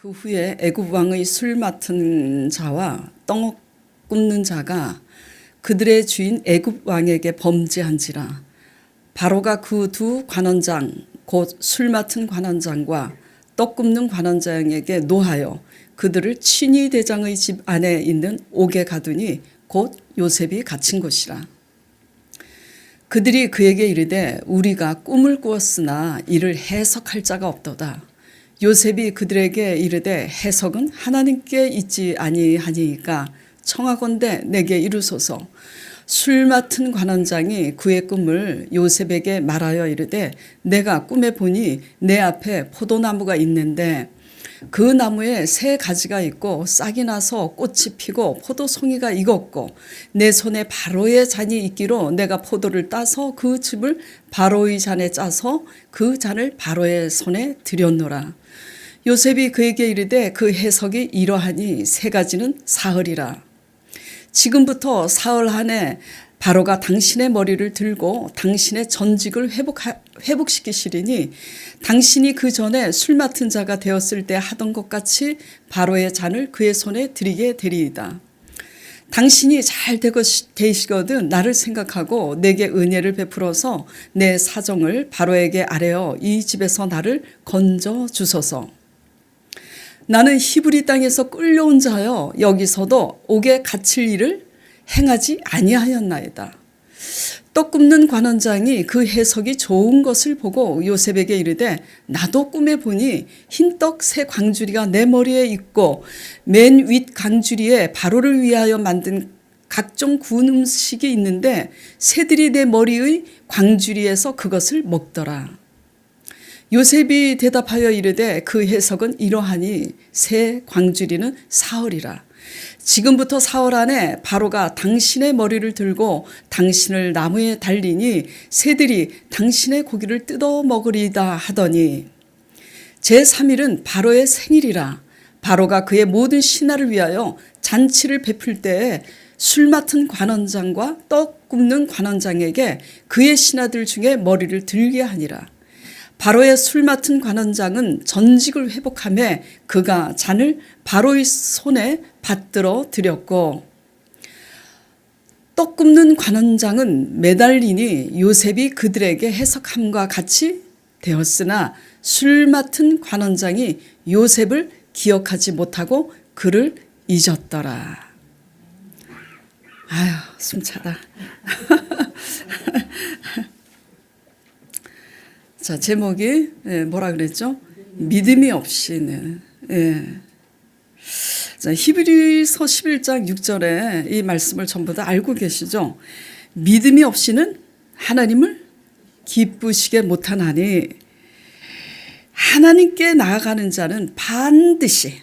그 후에 애굽 왕의 술 맡은 자와 떡 굽는 자가 그들의 주인 애굽 왕에게 범죄한지라. 바로가 그 두 관원장 곧 술 맡은 관원장과 떡 굽는 관원장에게 노하여 그들을 친위 대장의 집 안에 있는 옥에 가두니 곧 요셉이 갇힌 곳이라. 그들이 그에게 이르되 우리가 꿈을 꾸었으나 이를 해석할 자가 없도다. 요셉이 그들에게 이르되 해석은 하나님께 있지 아니하니까 청하건대 내게 이루소서. 술 맡은 관원장이 그의 꿈을 요셉에게 말하여 이르되 내가 꿈에 보니 내 앞에 포도나무가 있는데 그 나무에 새 가지가 있고 싹이 나서 꽃이 피고 포도송이가 익었고 내 손에 바로의 잔이 있기로 내가 포도를 따서 그 즙을 바로의 잔에 짜서 그 잔을 바로의 손에 드렸노라. 요셉이 그에게 이르되 그 해석이 이러하니 세 가지는 사흘이라. 지금부터 사흘 안에 바로가 당신의 머리를 들고 당신의 전직을 회복시키시리니 당신이 그 전에 술 맡은 자가 되었을 때 하던 것 같이 바로의 잔을 그의 손에 드리게 되리이다. 당신이 잘 되시거든 나를 생각하고 내게 은혜를 베풀어서 내 사정을 바로에게 아뢰어 이 집에서 나를 건져 주소서. 나는 히브리 땅에서 끌려온 자여 여기서도 옥에 갇힐 일을 행하지 아니하였나이다. 떡 굽는 관원장이 그 해석이 좋은 것을 보고 요셉에게 이르되 나도 꿈에 보니 흰떡 새 광주리가 내 머리에 있고 맨 윗 광주리에 바로를 위하여 만든 각종 구운 음식이 있는데 새들이 내 머리의 광주리에서 그것을 먹더라. 요셉이 대답하여 이르되 그 해석은 이러하니 새 광주리는 사흘이라. 지금부터 사흘 안에 바로가 당신의 머리를 들고 당신을 나무에 달리니 새들이 당신의 고기를 뜯어 먹으리다 하더니 제3일은 바로의 생일이라. 바로가 그의 모든 신하를 위하여 잔치를 베풀 때에 술 맡은 관원장과 떡 굽는 관원장에게 그의 신하들 중에 머리를 들게 하니라. 바로의 술 맡은 관원장은 전직을 회복하며 그가 잔을 바로의 손에 받들어 드렸고 떡 굽는 관원장은 매달리니 요셉이 그들에게 해석함과 같이 되었으나 술 맡은 관원장이 요셉을 기억하지 못하고 그를 잊었더라. 아휴 숨차다. 자, 제목이 뭐라 그랬죠? 믿음이 없이는. 자, 히브리서 11장 6절에 이 말씀을 전부 다 알고 계시죠? 믿음이 없이는 하나님을 기쁘시게 못하나니 하나님께 나아가는 자는 반드시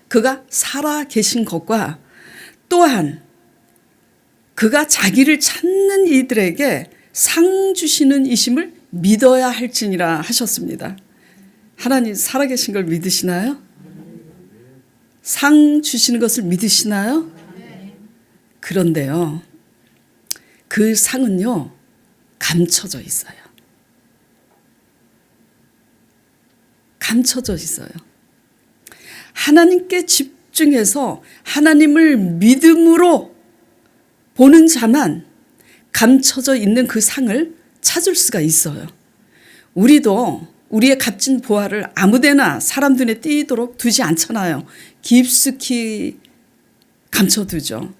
그가 살아 계신 것과 또한 그가 자기를 찾는 이들에게 상 주시는 이심을 믿어야 할지니라 하셨습니다. 하나님 살아계신 걸 믿으시나요? 상 주시는 것을 믿으시나요? 그런데요, 그 상은요 감춰져 있어요. 감춰져 있어요. 하나님께 집중해서 하나님을 믿음으로 보는 자만 감춰져 있는 그 상을 찾을 수가 있어요. 우리도 우리의 값진 보화를 아무데나 사람 눈에 띄도록 두지 않잖아요. 깊숙이 감춰두죠.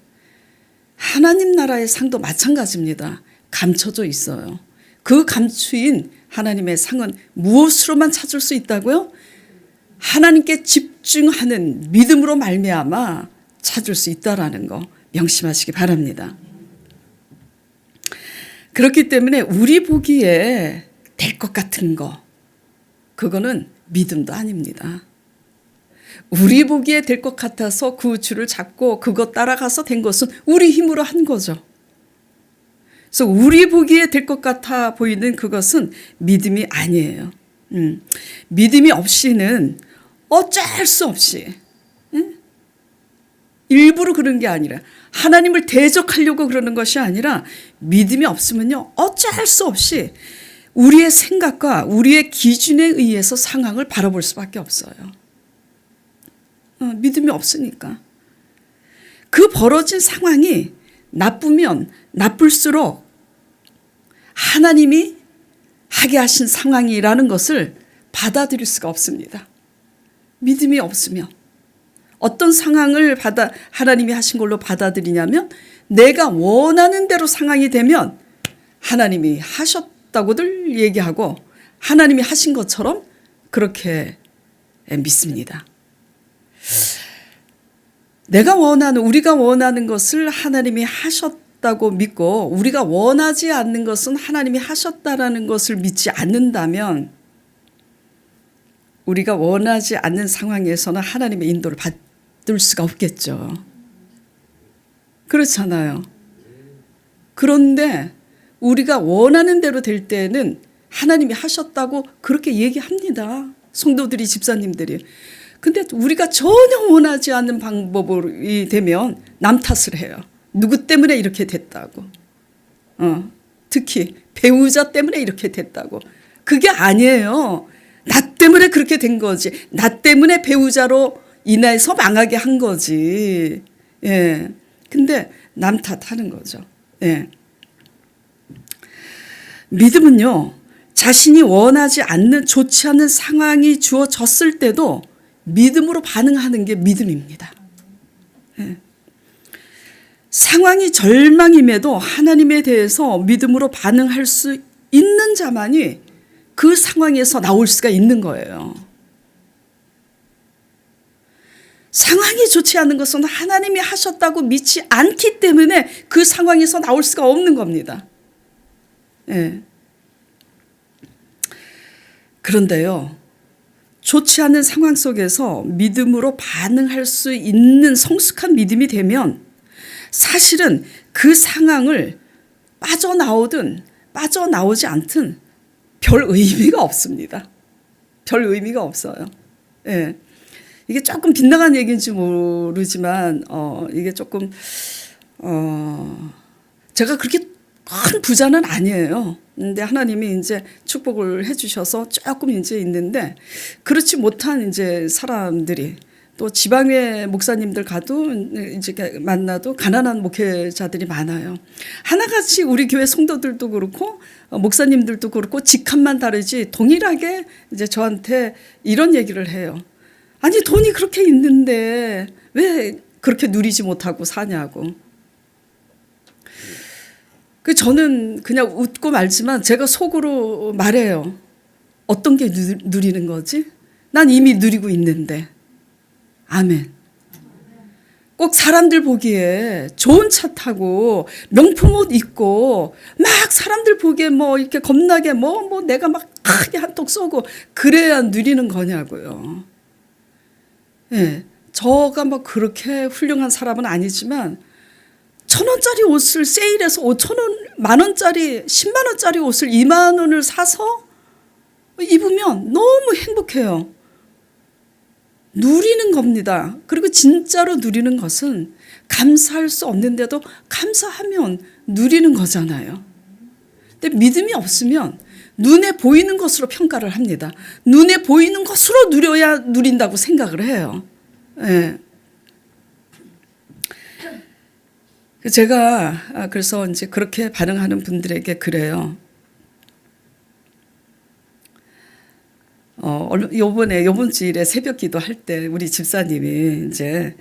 하나님 나라의 상도 마찬가지입니다. 감춰져 있어요. 그 감추인 하나님의 상은 무엇으로만 찾을 수 있다고요? 하나님께 집중하는 믿음으로 말미암아 찾을 수 있다라는 거 명심하시기 바랍니다. 그렇기 때문에 우리 보기에 될 것 같은 거 그거는 믿음도 아닙니다. 우리 보기에 될 것 같아서 그 줄을 잡고 그것 따라가서 된 것은 우리 힘으로 한 거죠. 그래서 우리 보기에 될 것 같아 보이는 그것은 믿음이 아니에요. 믿음이 없이는 어쩔 수 없이 일부러 그런 게 아니라 하나님을 대적하려고 그러는 것이 아니라 믿음이 없으면요 어쩔 수 없이 우리의 생각과 우리의 기준에 의해서 상황을 바라볼 수밖에 없어요. 믿음이 없으니까. 그 벌어진 상황이 나쁘면 나쁠수록 하나님이 하게 하신 상황이라는 것을 받아들일 수가 없습니다. 믿음이 없으면. 어떤 상황을 하나님이 하신 걸로 받아들이냐면 내가 원하는 대로 상황이 되면 하나님이 하셨다고들 얘기하고 하나님이 하신 것처럼 그렇게 믿습니다. 우리가 원하는 것을 하나님이 하셨다고 믿고 우리가 원하지 않는 것은 하나님이 하셨다라는 것을 믿지 않는다면 우리가 원하지 않는 상황에서는 하나님의 인도를 받을 수가 없겠죠. 그렇잖아요. 그런데 우리가 원하는 대로 될 때는 하나님이 하셨다고 그렇게 얘기합니다. 성도들이, 집사님들이. 근데 우리가 전혀 원하지 않는 방법이 되면 남 탓을 해요. 누구 때문에 이렇게 됐다고. 특히 배우자 때문에 이렇게 됐다고. 그게 아니에요. 나 때문에 그렇게 된 거지. 나 때문에 배우자로 인해서 망하게 한 거지. 예. 근데 남 탓하는 거죠. 예. 믿음은요, 자신이 원하지 않는 좋지 않은 상황이 주어졌을 때도 믿음으로 반응하는 게 믿음입니다. 예. 상황이 절망임에도 하나님에 대해서 믿음으로 반응할 수 있는 자만이 그 상황에서 나올 수가 있는 거예요. 상황이 좋지 않은 것은 하나님이 하셨다고 믿지 않기 때문에 그 상황에서 나올 수가 없는 겁니다. 예. 그런데요, 좋지 않은 상황 속에서 믿음으로 반응할 수 있는 성숙한 믿음이 되면 사실은 그 상황을 빠져나오든 빠져나오지 않든 별 의미가 없습니다. 별 의미가 없어요. 예. 이게 조금 빗나간 얘기인지 모르지만 이게 조금 제가 그렇게 큰 부자는 아니에요. 근데 하나님이 이제 축복을 해주셔서 조금 이제 있는데 그렇지 못한 이제 사람들이 또 지방의 목사님들 가도 이제 만나도 가난한 목회자들이 많아요. 하나같이 우리 교회 성도들도 그렇고 목사님들도 그렇고 직함만 다르지 동일하게 이제 저한테 이런 얘기를 해요. 아니 돈이 그렇게 있는데 왜 그렇게 누리지 못하고 사냐고. 저는 그냥 웃고 말지만 제가 속으로 말해요. 어떤 게 누리는 거지? 난 이미 누리고 있는데. 아멘. 꼭 사람들 보기에 좋은 차 타고 명품 옷 입고 막 사람들 보기에 뭐 이렇게 겁나게 뭐 내가 막 크게 한턱 쏘고 그래야 누리는 거냐고요. 예, 저가 뭐 그렇게 훌륭한 사람은 아니지만 1,000원짜리 옷을 세일해서 5,000원, 10,000원짜리, 100,000원짜리 옷을 20,000원을 사서 입으면 너무 행복해요. 누리는 겁니다. 그리고 진짜로 누리는 것은 감사할 수 없는데도 감사하면 누리는 거잖아요. 근데 믿음이 없으면 눈에 보이는 것으로 평가를 합니다. 눈에 보이는 것으로 누려야 누린다고 생각을 해요. 예. 제가 그래서 이제 그렇게 반응하는 분들에게 그래요. 요번 주일에 새벽 기도할 때 우리 집사님이 이제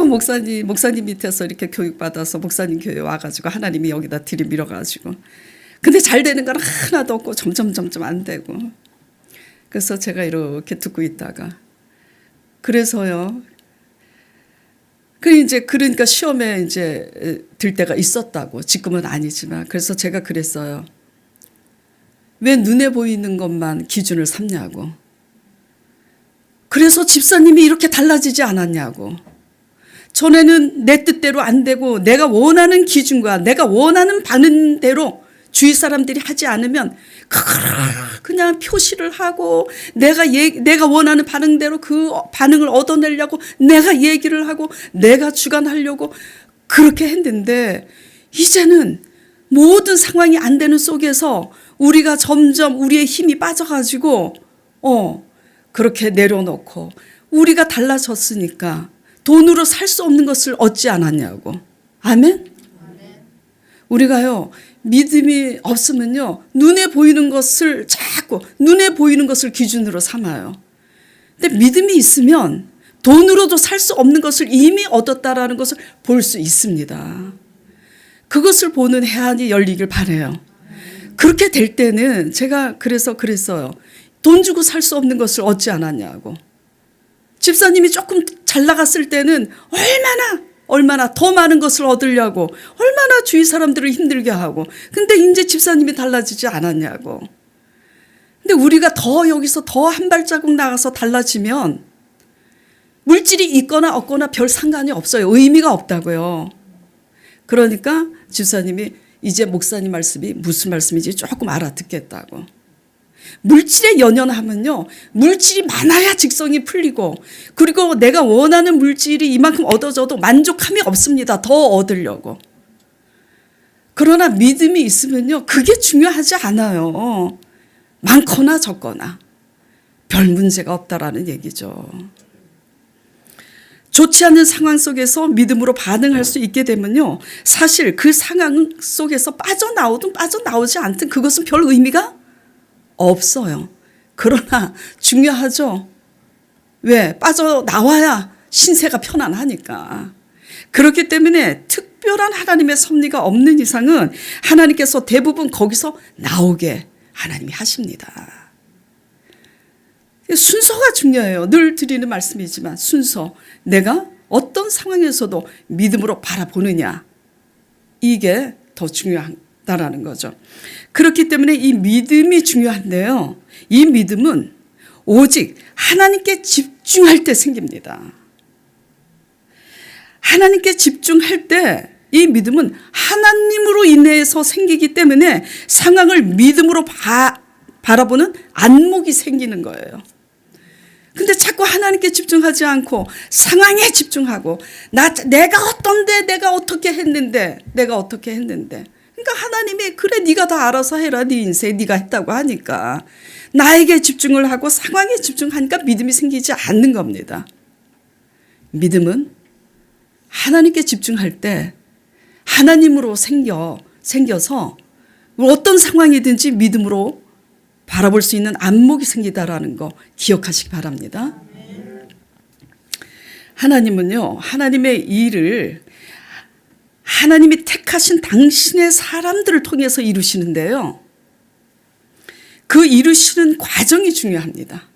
목사님 밑에서 이렇게 교육받아서 목사님 교회 와가지고 하나님이 여기다 들이밀어가지고 근데 잘 되는 건 하나도 없고 점점 안 되고 그래서 제가 이렇게 듣고 있다가 그래서요. 그러니까 시험에 이제 들 때가 있었다고. 지금은 아니지만. 그래서 제가 그랬어요. 왜 눈에 보이는 것만 기준을 삼냐고. 그래서 집사님이 이렇게 달라지지 않았냐고. 전에는 내 뜻대로 안 되고 내가 원하는 기준과 내가 원하는 반응대로 주위 사람들이 하지 않으면 그냥 표시를 하고 내가 원하는 반응대로 그 반응을 얻어내려고 내가 얘기를 하고 내가 주관하려고 그렇게 했는데 이제는 모든 상황이 안 되는 속에서 우리가 점점 우리의 힘이 빠져가지고 그렇게 내려놓고 우리가 달라졌으니까 돈으로 살 수 없는 것을 얻지 않았냐고. 아멘? 우리가요, 믿음이 없으면요, 눈에 보이는 것을 자꾸, 눈에 보이는 것을 기준으로 삼아요. 근데 믿음이 있으면 돈으로도 살 수 없는 것을 이미 얻었다라는 것을 볼 수 있습니다. 그것을 보는 해안이 열리길 바라요. 그렇게 될 때는 제가 그래서 그랬어요. 돈 주고 살 수 없는 것을 얻지 않았냐고. 집사님이 조금 잘 나갔을 때는 얼마나 더 많은 것을 얻으려고 얼마나 주위 사람들을 힘들게 하고, 근데 이제 집사님이 달라지지 않았냐고. 근데 우리가 더 여기서 더 한 발자국 나가서 달라지면 물질이 있거나 없거나 별 상관이 없어요. 의미가 없다고요. 그러니까 집사님이 이제 목사님 말씀이 무슨 말씀인지 조금 알아듣겠다고. 물질에 연연하면요, 물질이 많아야 직성이 풀리고, 그리고 내가 원하는 물질이 이만큼 얻어져도 만족함이 없습니다. 더 얻으려고. 그러나 믿음이 있으면요, 그게 중요하지 않아요. 많거나 적거나 별 문제가 없다라는 얘기죠. 좋지 않은 상황 속에서 믿음으로 반응할 수 있게 되면요, 사실 그 상황 속에서 빠져나오든 빠져나오지 않든 그것은 별 의미가 없어요. 그러나 중요하죠. 왜? 빠져나와야 신세가 편안하니까. 그렇기 때문에 특별한 하나님의 섭리가 없는 이상은 하나님께서 대부분 거기서 나오게 하나님이 하십니다. 순서가 중요해요. 늘 드리는 말씀이지만 순서. 내가 어떤 상황에서도 믿음으로 바라보느냐, 이게 더 중요하다라는 거죠. 그렇기 때문에 이 믿음이 중요한데요, 이 믿음은 오직 하나님께 집중할 때 생깁니다. 하나님께 집중할 때 이 믿음은 하나님으로 인해서 생기기 때문에 상황을 믿음으로 바라보는 안목이 생기는 거예요. 근데 자꾸 하나님께 집중하지 않고 상황에 집중하고 내가 어떤데, 내가 어떻게 했는데. 그러니까 하나님이 그래 네가 다 알아서 해라, 네 인생 네가 했다고 하니까 나에게 집중을 하고 상황에 집중하니까 믿음이 생기지 않는 겁니다. 믿음은 하나님께 집중할 때 하나님으로 생겨서 어떤 상황이든지 믿음으로 바라볼 수 있는 안목이 생기다라는 거 기억하시기 바랍니다. 하나님은요, 하나님의 일을 하나님이 택하신 당신의 사람들을 통해서 이루시는데요, 그 이루시는 과정이 중요합니다.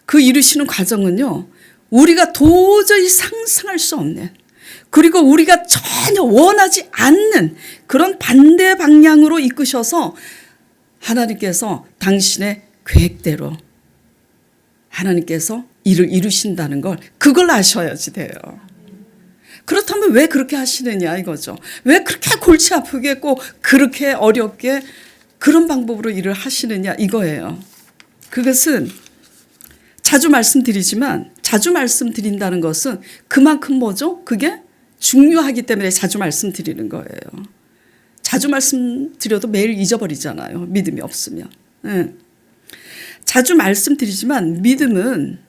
그 이루시는 과정은요, 우리가 도저히 상상할 수 없는, 그리고 우리가 전혀 원하지 않는 그런 반대 방향으로 이끄셔서 하나님께서 당신의 계획대로 하나님께서 일을 이루신다는 걸, 그걸 아셔야지 돼요. 그렇다면 왜 그렇게 하시느냐 이거죠. 왜 그렇게 골치 아프게 꼭 그렇게 어렵게 그런 방법으로 일을 하시느냐 이거예요. 그것은 자주 말씀드리지만, 자주 말씀드린다는 것은 그만큼 뭐죠? 그게 중요하기 때문에 자주 말씀드리는 거예요. 자주 말씀드려도 매일 잊어버리잖아요, 믿음이 없으면. 자주 말씀드리지만 믿음은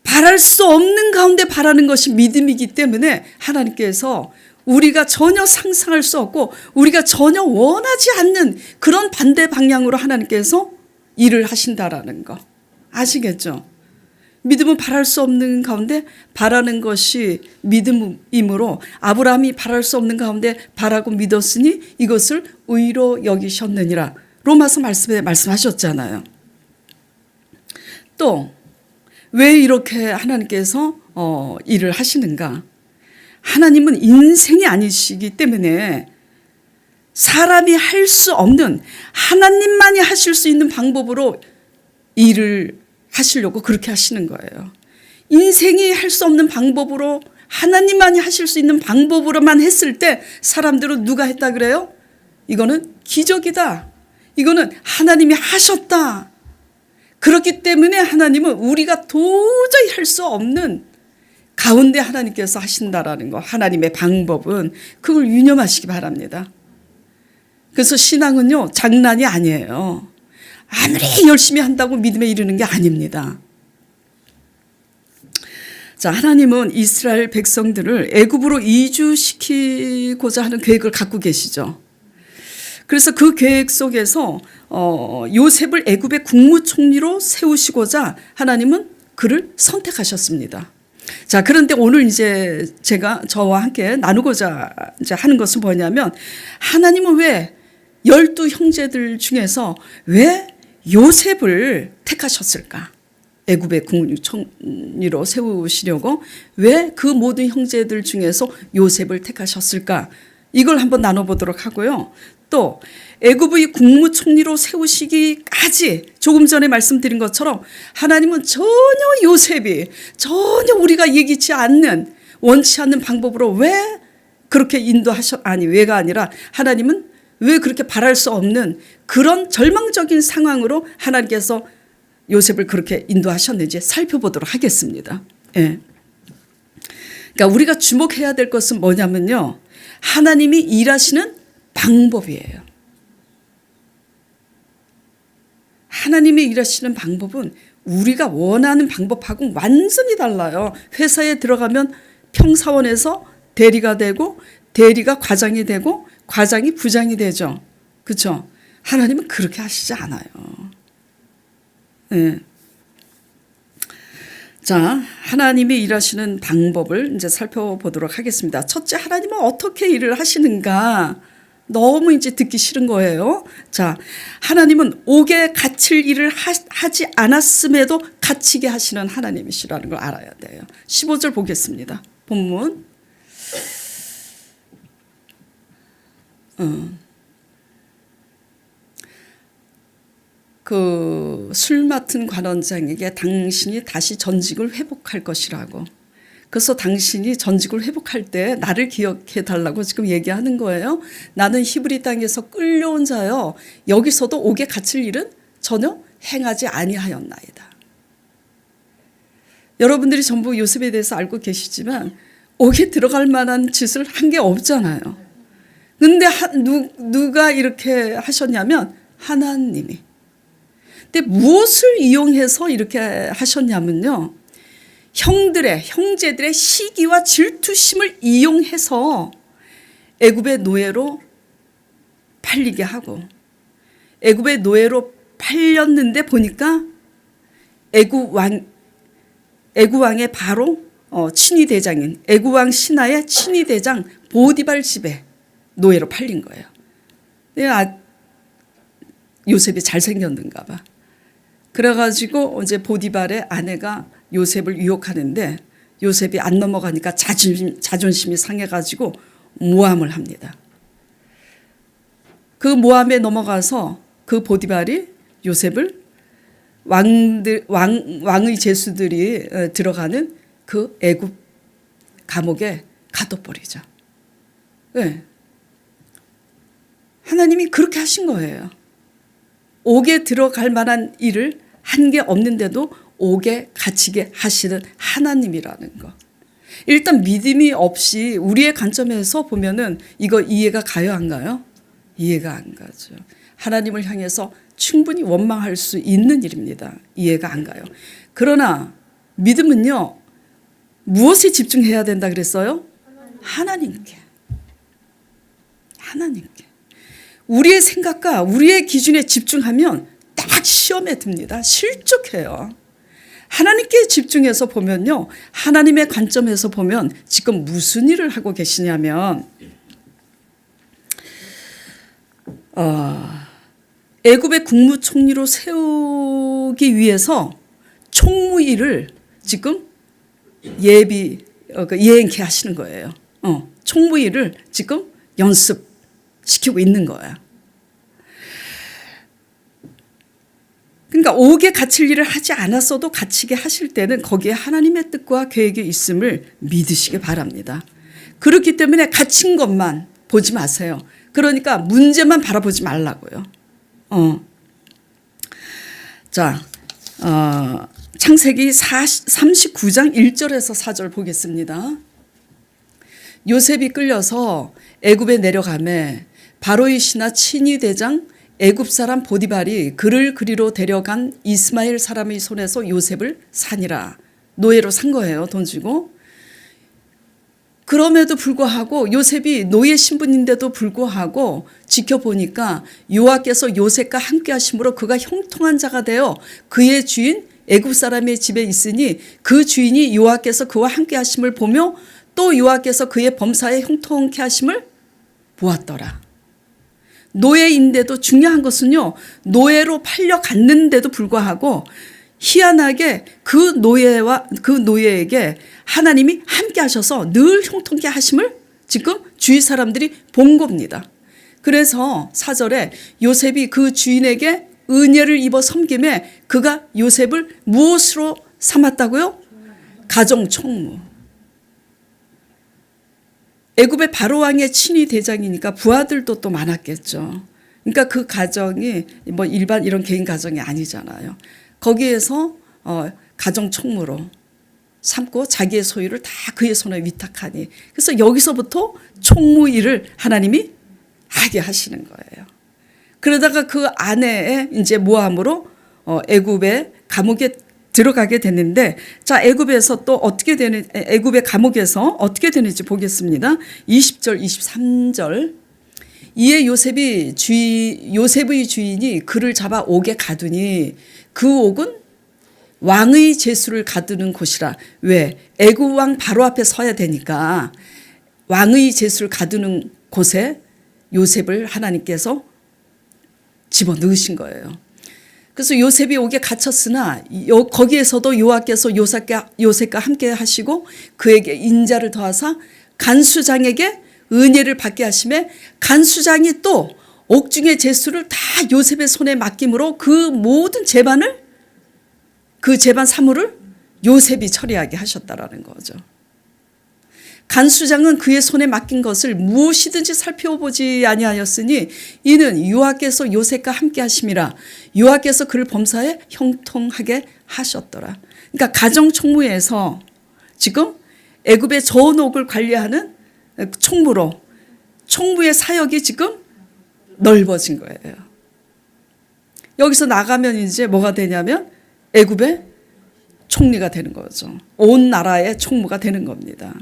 바랄 수 없는 가운데 바라는 것이 믿음이기 때문에 하나님께서 우리가 전혀 상상할 수 없고 우리가 전혀 원하지 않는 그런 반대 방향으로 하나님께서 일을 하신다라는 거 아시겠죠? 믿음은 바랄 수 없는 가운데 바라는 것이 믿음이므로 아브라함이 바랄 수 없는 가운데 바라고 믿었으니 이것을 의로 여기셨느니라, 로마서 말씀에 말씀하셨잖아요. 또 왜 이렇게 하나님께서 일을 하시는가? 하나님은 인생이 아니시기 때문에 사람이 할 수 없는, 하나님만이 하실 수 있는 방법으로 일을 하시려고 그렇게 하시는 거예요. 인생이 할 수 없는 방법으로, 하나님만이 하실 수 있는 방법으로만 했을 때 사람들은 누가 했다 그래요? 이거는 기적이다, 이거는 하나님이 하셨다. 그렇기 때문에 하나님은 우리가 도저히 할 수 없는 가운데 하나님께서 하신다라는 거, 하나님의 방법은 그걸 유념하시기 바랍니다. 그래서 신앙은요, 장난이 아니에요. 아무리 열심히 한다고 믿음에 이르는 게 아닙니다. 자, 하나님은 이스라엘 백성들을 애굽으로 이주시키고자 하는 계획을 갖고 계시죠. 그래서 그 계획 속에서 요셉을 애굽의 국무총리로 세우시고자 하나님은 그를 선택하셨습니다. 자, 그런데 오늘 이제 제가 저와 함께 나누고자 이제 하는 것은 뭐냐면, 하나님은 왜 12 형제들 중에서 왜 요셉을 택하셨을까? 애굽의 국무총리로 세우시려고 왜 그 모든 형제들 중에서 요셉을 택하셨을까? 이걸 한번 나눠보도록 하고요. 또 애굽의 국무총리로 세우시기까지 조금 전에 말씀드린 것처럼 하나님은 전혀 요셉이 전혀 우리가 예기치 않는, 원치 않는 방법으로 왜 그렇게 왜가 아니라 하나님은 왜 그렇게 바랄 수 없는 그런 절망적인 상황으로 하나님께서 요셉을 그렇게 인도하셨는지 살펴보도록 하겠습니다. 예. 그러니까 우리가 주목해야 될 것은 뭐냐면요, 하나님이 일하시는 방법이에요. 하나님이 일하시는 방법은 우리가 원하는 방법하고 완전히 달라요. 회사에 들어가면 평사원에서 대리가 되고, 대리가 과장이 되고, 과장이 부장이 되죠. 그렇죠? 하나님은 그렇게 하시지 않아요. 네. 자, 하나님이 일하시는 방법을 이제 살펴보도록 하겠습니다. 첫째, 하나님은 어떻게 일을 하시는가? 너무 이제 듣기 싫은 거예요. 자, 하나님은 옥에 갇힐 일을 하지 않았음에도 갇히게 하시는 하나님이시라는 걸 알아야 돼요. 15절 보겠습니다. 본문. 그 술 맡은 관원장에게 당신이 다시 전직을 회복할 것이라고. 그래서 당신이 전직을 회복할 때 나를 기억해 달라고 지금 얘기하는 거예요. 나는 히브리 땅에서 끌려온 자여 여기서도 옥에 갇힐 일은 전혀 행하지 아니하였나이다. 여러분들이 전부 요셉에 대해서 알고 계시지만 옥에 들어갈 만한 짓을 한 게 없잖아요. 근데 누가 이렇게 하셨냐면 하나님이. 근데 무엇을 이용해서 이렇게 하셨냐면요, 형제들의 시기와 질투심을 이용해서 애굽의 노예로 팔리게 하고, 애굽의 노예로 팔렸는데 보니까 애굽 왕의 바로 친위 대장인 애굽 왕 신하의 친위 대장 보디발 집에 노예로 팔린 거예요. 요셉이 잘생겼는가 봐. 그래가지고 이제 보디발의 아내가 요셉을 유혹하는데 요셉이 안 넘어가니까 자존심이 상해가지고 모함을 합니다. 그 모함에 넘어가서 그 보디발이 요셉을 왕의 제수들이 들어가는 그 애굽 감옥에 가둬버리죠. 네. 하나님이 그렇게 하신 거예요. 옥에 들어갈 만한 일을 한 게 없는데도 옥에 갇히게 하시는 하나님이라는 거. 일단 믿음이 없이 우리의 관점에서 보면은 이거 이해가 가요, 안 가요? 이해가 안 가죠. 하나님을 향해서 충분히 원망할 수 있는 일입니다. 이해가 안 가요. 그러나 믿음은요, 무엇에 집중해야 된다 그랬어요? 하나님께. 하나님께. 우리의 생각과 우리의 기준에 집중하면 딱 시험에 듭니다. 실족해요. 하나님께 집중해서 보면요, 하나님의 관점에서 보면 지금 무슨 일을 하고 계시냐면 애굽의 국무총리로 세우기 위해서 총무일을 지금 예행케 하시는 거예요. 총무일을 지금 연습시키고 있는 거야. 그러니까 옥에 갇힐 일을 하지 않았어도 갇히게 하실 때는 거기에 하나님의 뜻과 계획이 있음을 믿으시기 바랍니다. 그렇기 때문에 갇힌 것만 보지 마세요. 그러니까 문제만 바라보지 말라고요. 자, 창세기 39장 1절에서 4절 보겠습니다. 요셉이 끌려서 애굽에 내려가매 바로의 신하 친위 대장 애굽 사람 보디발이 그를 그리로 데려간 이스마엘 사람의 손에서 요셉을 사니라. 노예로 산 거예요. 돈 주고. 그럼에도 불구하고 요셉이 노예 신분인데도 불구하고 지켜보니까 여호와께서 요셉과 함께 하심으로 그가 형통한 자가 되어 그의 주인 애굽 사람의 집에 있으니 그 주인이 여호와께서 그와 함께 하심을 보며 또 여호와께서 그의 범사에 형통케 하심을 보았더라. 노예인데도 중요한 것은요, 노예로 팔려갔는데도 불구하고 희한하게 그 노예에게 하나님이 함께 하셔서 늘 형통케 하심을 지금 주위 사람들이 본 겁니다. 그래서 4절에 요셉이 그 주인에게 은혜를 입어 섬김에 그가 요셉을 무엇으로 삼았다고요? 가정 총무. 애굽의 바로 왕의 친위 대장이니까 부하들도 또 많았겠죠. 그러니까 그 가정이 뭐 일반 이런 개인 가정이 아니잖아요. 거기에서 가정 총무로 삼고 자기의 소유를 다 그의 손에 위탁하니, 그래서 여기서부터 총무 일을 하나님이 하게 하시는 거예요. 그러다가 그 아내의 이제 모함으로 애굽의 감옥에 들어가게 됐는데, 자, 애굽에서 또 어떻게 되는, 애굽의 감옥에서 어떻게 되는지 보겠습니다. 20절, 23절. 이에 요셉의 주인이 그를 잡아 옥에 가두니 그 옥은 왕의 제수를 가두는 곳이라. 왜? 애굽 왕 바로 앞에 서야 되니까 왕의 제수를 가두는 곳에 요셉을 하나님께서 집어넣으신 거예요. 그래서 요셉이 옥에 갇혔으나 거기에서도 여호와께서 요셉과 함께 하시고 그에게 인자를 더하사 간수장에게 은혜를 받게 하심에 간수장이 또 옥중의 제수를 다 요셉의 손에 맡김으로 그 모든 재반을, 그 재반 사물을 요셉이 처리하게 하셨다라는 거죠. 간수장은 그의 손에 맡긴 것을 무엇이든지 살펴보지 아니하였으니 이는 여호와께서 요셉과 함께 하심이라. 여호와께서 그를 범사에 형통하게 하셨더라. 그러니까 가정 총무에서 지금 애굽의 좋은 옥을 관리하는 총무로 총무의 사역이 지금 넓어진 거예요. 여기서 나가면 이제 뭐가 되냐면 애굽의 총리가 되는 거죠. 온 나라의 총무가 되는 겁니다.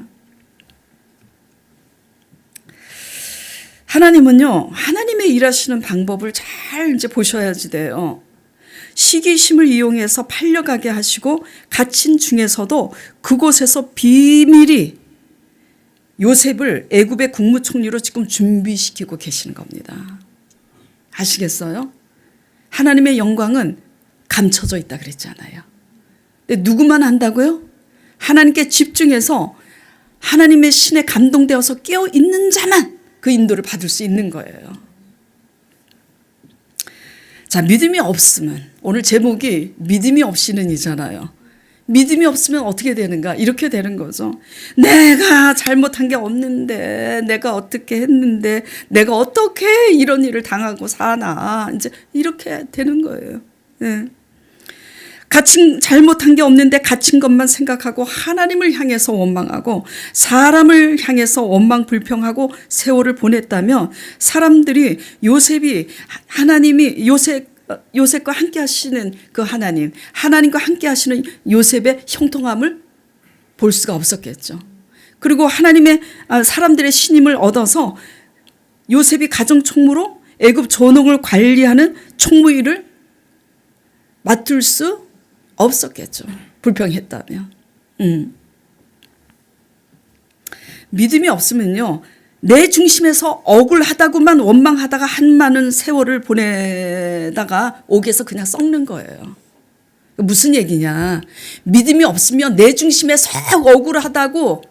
하나님은요, 하나님의 일하시는 방법을 잘 이제 보셔야지 돼요. 시기심을 이용해서 팔려가게 하시고 갇힌 중에서도 그곳에서 비밀히 요셉을 애굽의 국무총리로 지금 준비시키고 계시는 겁니다. 아시겠어요? 하나님의 영광은 감춰져 있다 그랬잖아요. 근데 누구만 안다고요? 하나님께 집중해서 하나님의 신에 감동되어서 깨어 있는 자만 그 인도를 받을 수 있는 거예요. 자, 믿음이 없으면, 오늘 제목이 믿음이 없이는이잖아요. 믿음이 없으면 어떻게 되는가? 이렇게 되는 거죠. 내가 잘못한 게 없는데, 내가 어떻게 했는데, 내가 어떻게 이런 일을 당하고 사나, 이제 이렇게 되는 거예요. 네. 잘못한 게 없는데 갇힌 것만 생각하고 하나님을 향해서 원망하고 사람을 향해서 원망 불평하고 세월을 보냈다면, 사람들이 하나님이 요셉과 함께 하시는 그 하나님과 함께 하시는 요셉의 형통함을 볼 수가 없었겠죠. 그리고 사람들의 신임을 얻어서 요셉이 가정 총무로 애굽 전옥을 관리하는 총무 일을 맡을 수 없었겠죠. 불평했다면. 믿음이 없으면요, 내 중심에서 억울하다고만 원망하다가 한많은 세월을 보내다가 옥에서 그냥 썩는 거예요. 무슨 얘기냐? 믿음이 없으면 내 중심에 썩 억울하다고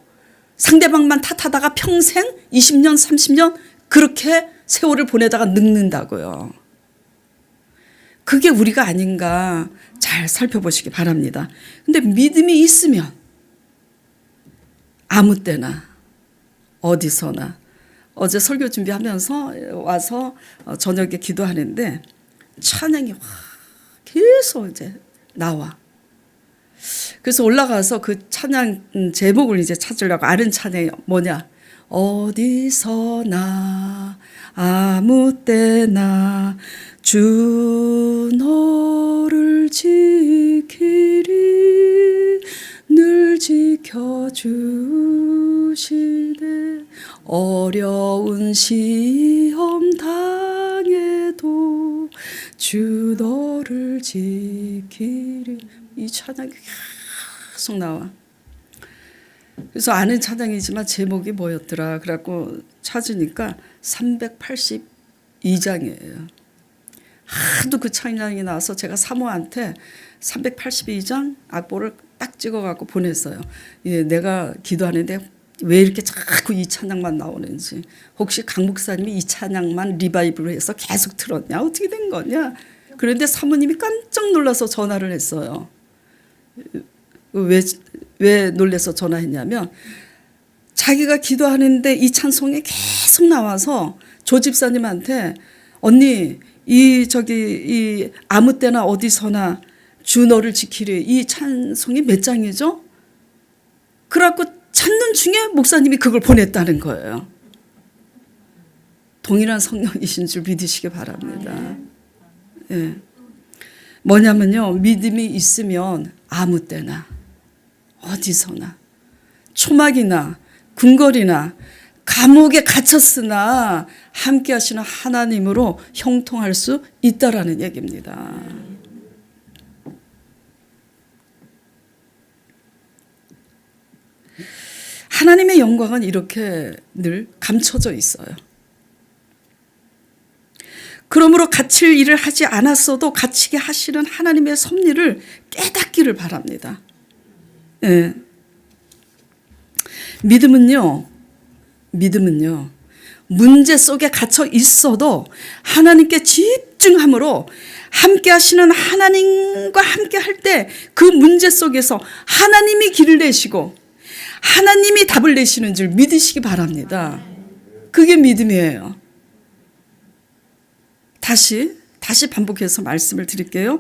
상대방만 탓하다가 평생 20년, 30년 그렇게 세월을 보내다가 늙는다고요. 그게 우리가 아닌가 잘 살펴보시기 바랍니다. 근데 믿음이 있으면 아무 때나 어디서나, 어제 설교 준비하면서 와서 저녁에 기도하는데 찬양이 계속 이제 나와. 그래서 올라가서 그 찬양 제목을 이제 찾으려고, 아는 찬양이 뭐냐? 어디서나 아무 때나 주 너를 지키리 늘 지켜주시네 어려운 시험 당해도 주 너를 지키리 이 찬양이 계속 나와. 그래서 아는 찬양이지만 제목이 뭐였더라 그래갖고 찾으니까 382장이에요. 하도 그 찬양이 나와서 제가 사모한테 382장 악보를 딱 찍어갖고 보냈어요. 예, 내가 기도하는데 왜 이렇게 자꾸 이 찬양만 나오는지, 혹시 강 목사님이 이 찬양만 리바이브로 해서 계속 틀었냐, 어떻게 된 거냐. 그런데 사모님이 깜짝 놀라서 전화를 했어요. 왜 놀라서 전화했냐면 자기가 기도하는데 이 찬송이 계속 나와서 조 집사님한테 언니 이 아무 때나 어디서나 주 너를 지키리 이 찬송이 몇 장이죠? 그래갖고 찾는 중에 목사님이 그걸 보냈다는 거예요. 동일한 성령이신 줄 믿으시기 바랍니다. 예. 뭐냐면요, 믿음이 있으면 아무 때나 어디서나 초막이나 궁궐이나 감옥에 갇혔으나 함께 하시는 하나님으로 형통할 수 있다라는 얘기입니다. 하나님의 영광은 이렇게 늘 감춰져 있어요. 그러므로 갇힐 일을 하지 않았어도 갇히게 하시는 하나님의 섭리를 깨닫기를 바랍니다. 예. 믿음은요, 문제 속에 갇혀 있어도 하나님께 집중함으로 함께 하시는 하나님과 함께 할 때 그 문제 속에서 하나님이 길을 내시고 하나님이 답을 내시는 줄 믿으시기 바랍니다. 그게 믿음이에요. 다시 반복해서 말씀을 드릴게요.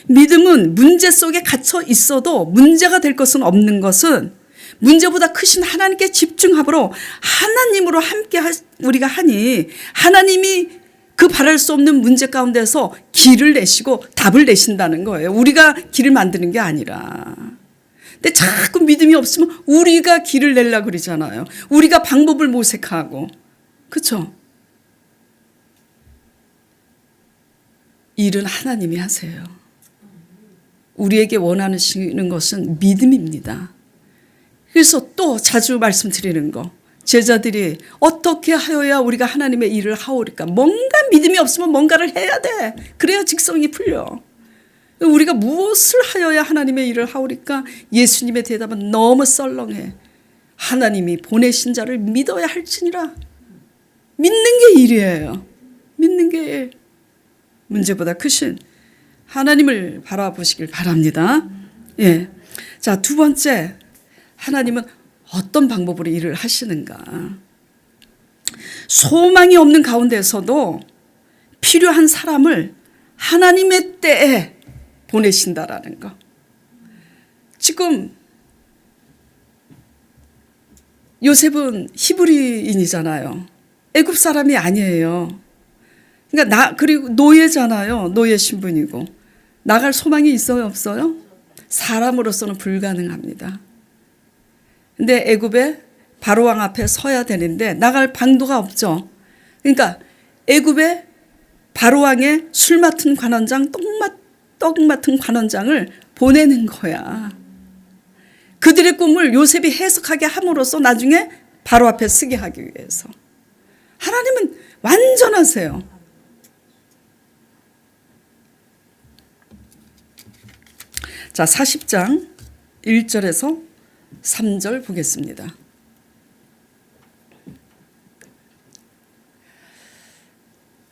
믿음은 문제 속에 갇혀 있어도 문제가 될 것은 없는 것은 문제보다 크신 하나님께 집중함으로 하나님으로 함께 우리가 하니 하나님이 그 바랄 수 없는 문제 가운데서 길을 내시고 답을 내신다는 거예요. 우리가 길을 만드는 게 아니라. 근데 자꾸 믿음이 없으면 우리가 길을 내려고 그러잖아요. 우리가 방법을 모색하고. 그렇죠? 일은 하나님이 하세요. 우리에게 원하시는 것은 믿음입니다. 그래서 또 자주 말씀드리는 거, 제자들이 어떻게 하여야 우리가 하나님의 일을 하오리까? 뭔가 믿음이 없으면 뭔가를 해야 돼. 그래야 직성이 풀려. 우리가 무엇을 하여야 하나님의 일을 하오리까? 예수님의 대답은 너무 썰렁해. 하나님이 보내신 자를 믿어야 할지니라. 믿는 게 일이에요. 믿는 게 일. 문제보다 크신 하나님을 바라보시길 바랍니다. 예. 자, 두 번째, 하나님은 어떤 방법으로 일을 하시는가? 소망이 없는 가운데서도 필요한 사람을 하나님의 때에 보내신다라는 거. 지금 요셉은 히브리인이잖아요. 애굽 사람이 아니에요. 그러니까 그리고 노예잖아요. 노예 신분이고. 나갈 소망이 있어요, 없어요? 사람으로서는 불가능합니다. 근데 애굽에 바로왕 앞에 서야 되는데 나갈 방도가 없죠. 그러니까 애굽에 바로왕의 술 맡은 관원장, 떡 맡은 관원장을 보내는 거야. 그들의 꿈을 요셉이 해석하게 함으로써 나중에 바로 앞에 쓰게 하기 위해서. 하나님은 완전하세요. 자, 40장 1절에서 3절 보겠습니다.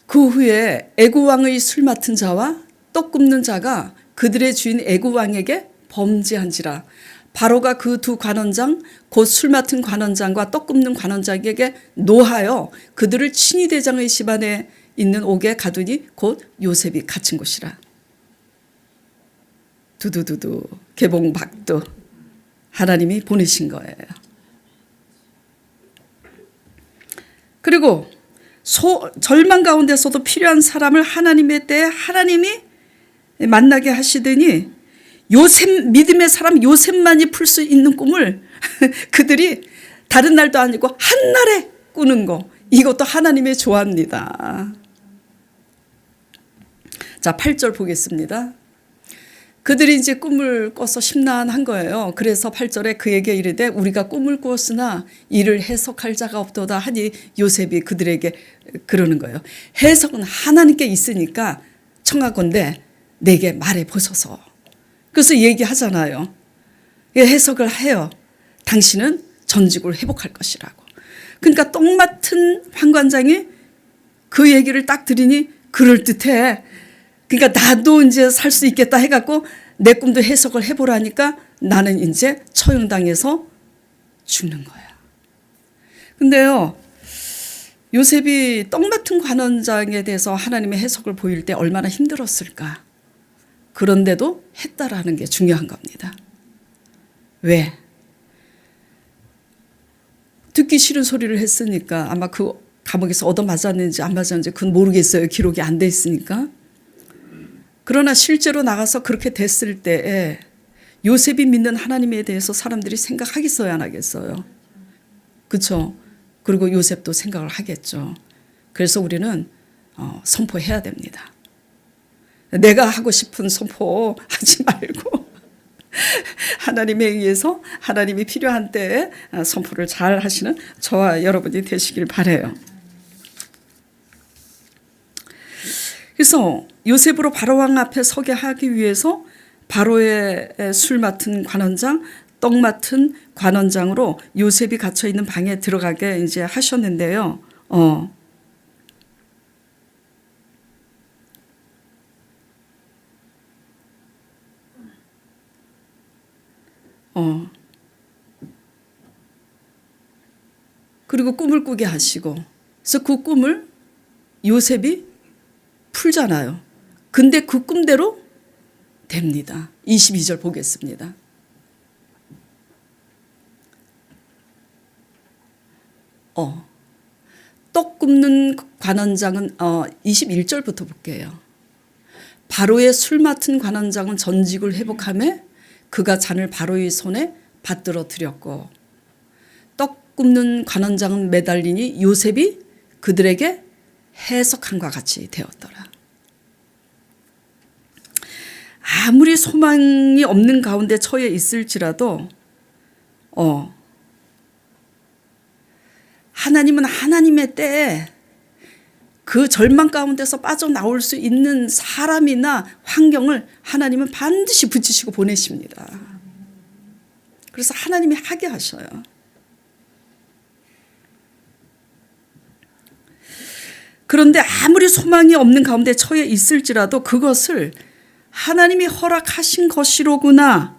그 후에 애굽 왕의 술 맡은 자와 떡 굽는 자가 그들의 주인 애굽 왕에게 범죄한지라. 바로가 그 두 관원장 곧 술 맡은 관원장과 떡 굽는 관원장에게 노하여 그들을 친위 대장의 집안에 있는 옥에 가두니 곧 요셉이 갇힌 곳이라. 두두두두 개봉박두 하나님이 보내신 거예요. 그리고 절망 가운데서도 필요한 사람을 하나님의 때에 하나님이 만나게 하시더니 믿음의 사람 요셉만이 풀 수 있는 꿈을 그들이 다른 날도 아니고 한날에 꾸는 거, 이것도 하나님의 조합니다. 자, 8절 보겠습니다. 그들이 이제 꿈을 꿔서 심란한 거예요. 그래서 8절에 그에게 이르되 우리가 꿈을 꾸었으나 이를 해석할 자가 없도다 하니 요셉이 그들에게 그러는 거예요. 해석은 하나님께 있으니까 청하건대 내게 말해 보소서. 그래서 얘기하잖아요. 해석을 해요. 당신은 전직을 회복할 것이라고. 그러니까 똥 맡은 환관장이 그 얘기를 딱 들으니 그럴듯해. 그러니까 나도 이제 살 수 있겠다 해갖고 내 꿈도 해석을 해보라니까 나는 이제 처형당해서 죽는 거야. 근데요, 요셉이 떡 맡은 관원장에 대해서 하나님의 해석을 보일 때 얼마나 힘들었을까. 그런데도 했다라는 게 중요한 겁니다. 왜? 듣기 싫은 소리를 했으니까. 아마 그 감옥에서 얻어맞았는지 안 맞았는지 그건 모르겠어요. 기록이 안 돼 있으니까. 그러나 실제로 나가서 그렇게 됐을 때에 요셉이 믿는 하나님에 대해서 사람들이 생각하겠어요, 안 하겠어요? 그렇죠? 그리고 요셉도 생각을 하겠죠. 그래서 우리는 선포해야 됩니다. 내가 하고 싶은 선포 하지 말고 하나님에 의해서 하나님이 필요한 때에 선포를 잘 하시는 저와 여러분이 되시길 바라요. 그래서 요셉으로 바로왕 앞에 서게 하기 위해서 바로의 술 맡은 관원장, 떡 맡은 관원장으로 요셉이 갇혀 있는 방에 들어가게 이제 하셨는데요. 그리고 꿈을 꾸게 하시고, 그래서 그 꿈을 요셉이 풀잖아요. 근데 그 꿈대로 됩니다. 22절 보겠습니다. 떡 굽는 관원장은 21절부터 볼게요. 바로의 술 맡은 관원장은 전직을 회복하며 그가 잔을 바로의 손에 받들어 드렸고 떡 굽는 관원장은 매달리니 요셉이 그들에게 해석함과 같이 되었더라. 아무리 소망이 없는 가운데 처해 있을지라도 하나님은 하나님의 때에 그 절망 가운데서 빠져나올 수 있는 사람이나 환경을 하나님은 반드시 붙이시고 보내십니다. 그래서 하나님이 하게 하셔요. 그런데 아무리 소망이 없는 가운데 처해 있을지라도 그것을 하나님이 허락하신 것이로구나.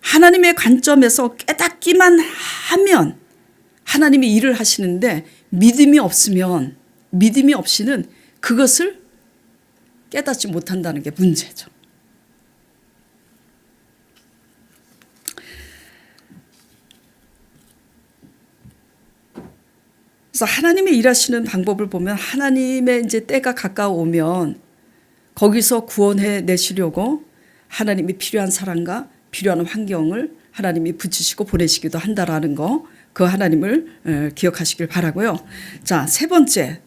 하나님의 관점에서 깨닫기만 하면 하나님이 일을 하시는데 믿음이 없으면, 믿음이 없이는 그것을 깨닫지 못한다는 게 문제죠. 그래서 하나님의 일하시는 방법을 보면 하나님의 이제 때가 가까워오면 거기서 구원해 내시려고 하나님이 필요한 사람과 필요한 환경을 하나님이 붙이시고 보내시기도 한다라는 거, 그 하나님을 기억하시길 바라고요. 자, 세 번째,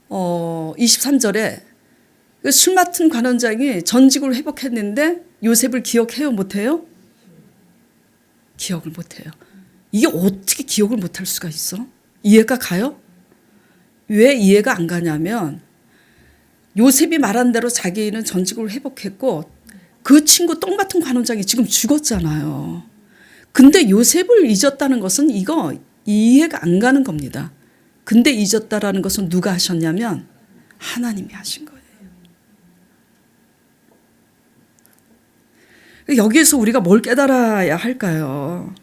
23절에 술 맡은 관원장이 전직을 회복했는데 요셉을 기억해요, 못해요? 기억을 못해요. 이게 어떻게 기억을 못할 수가 있어? 이해가 가요? 왜 이해가 안 가냐면 요셉이 말한 대로 자기는 전직을 회복했고 그 친구 똥 같은 관원장이 지금 죽었잖아요. 근데 요셉을 잊었다는 것은 이거 이해가 안 가는 겁니다. 근데 잊었다라는 것은 누가 하셨냐면 하나님이 하신 거예요. 여기에서 우리가 뭘 깨달아야 할까요?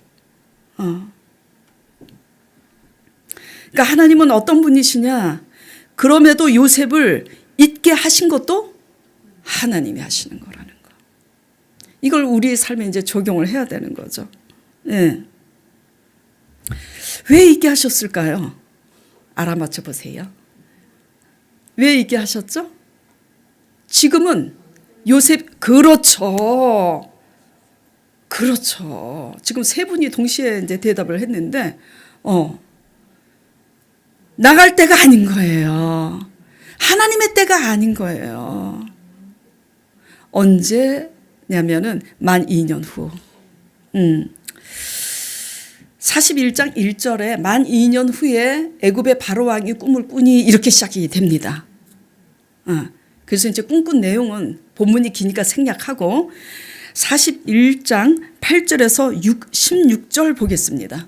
그러니까 하나님은 어떤 분이시냐? 그럼에도 요셉을 잊게 하신 것도 하나님이 하시는 거라는 거. 이걸 우리의 삶에 이제 적용을 해야 되는 거죠. 예. 왜 잊게 하셨을까요? 알아맞혀 보세요. 왜 이렇게 하셨죠? 지금은 요셉, 그렇죠. 그렇죠. 지금 세 분이 동시에 이제 대답을 했는데, 나갈 때가 아닌 거예요. 하나님의 때가 아닌 거예요. 언제냐면은 만 2년 후. 41장 1절에 만 2년 후에 애굽의 바로 왕이 꿈을 꾸니 이렇게 시작이 됩니다. 그래서 이제 꿈꾼 내용은 본문이 기니까 생략하고 41장 8절에서 16절 보겠습니다.